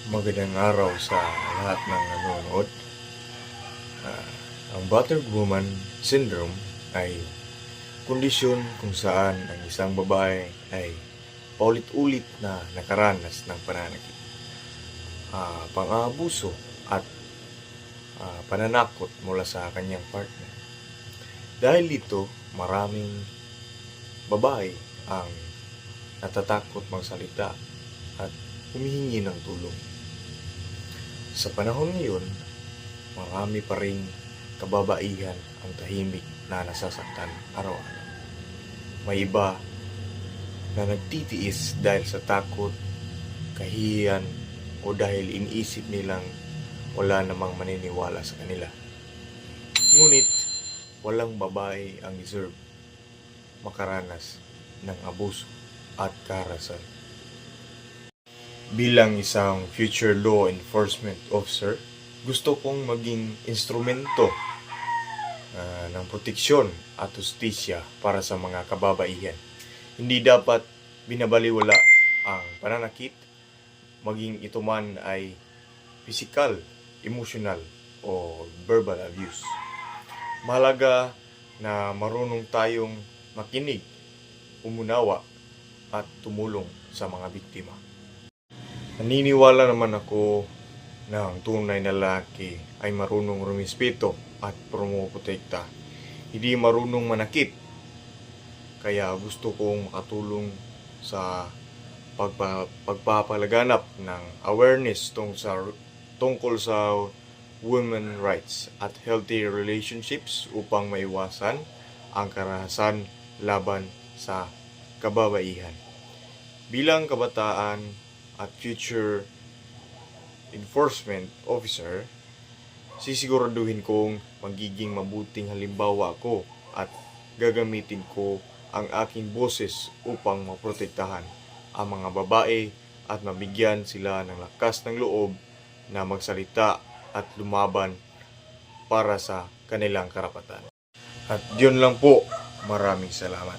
Magandang araw sa lahat ng nanonood. Ang battered woman syndrome ay kondisyon kung saan ang isang babae ay paulit-ulit na nakaranas ng pananakit, pang-aabuso at pananakot mula sa kanyang partner. Dahil dito, maraming babae ang natatakot magsalita at humihingi ng tulong. Sa panahon ngayon, marami pa ring kababaihan ang tahimik na nasasaktan araw-araw. May iba na nagtitiis dahil sa takot, kahihiyan o dahil iniisip nilang wala namang maniniwala sa kanila. Ngunit, walang babae ang deserve makaranas ng abuso at karahasan. Bilang isang future law enforcement officer, gusto kong maging instrumento ng proteksyon at hustisya para sa mga kababaihan. Hindi dapat binabaliwala ang pananakit, maging ito man ay physical, emotional, o verbal abuse. Mahalaga na marunong tayong makinig, umunawa, at tumulong sa mga biktima. Naniniwala naman ako na ang tunay na lalaki ay marunong rumispeto at promoprotekta, hindi marunong manakit. Kaya gusto kong makatulong sa pagpapalaganap ng awareness tungkol sa women rights at healthy relationships upang maiwasan ang karahasan laban sa kababaihan. Bilang kabataan at future enforcement officer, sisiguraduhin kong magiging mabuting halimbawa ako at gagamitin ko ang aking boses upang maprotektahan ang mga babae at mabigyan sila ng lakas ng loob na magsalita at lumaban para sa kanilang karapatan. At yun lang po, maraming salamat.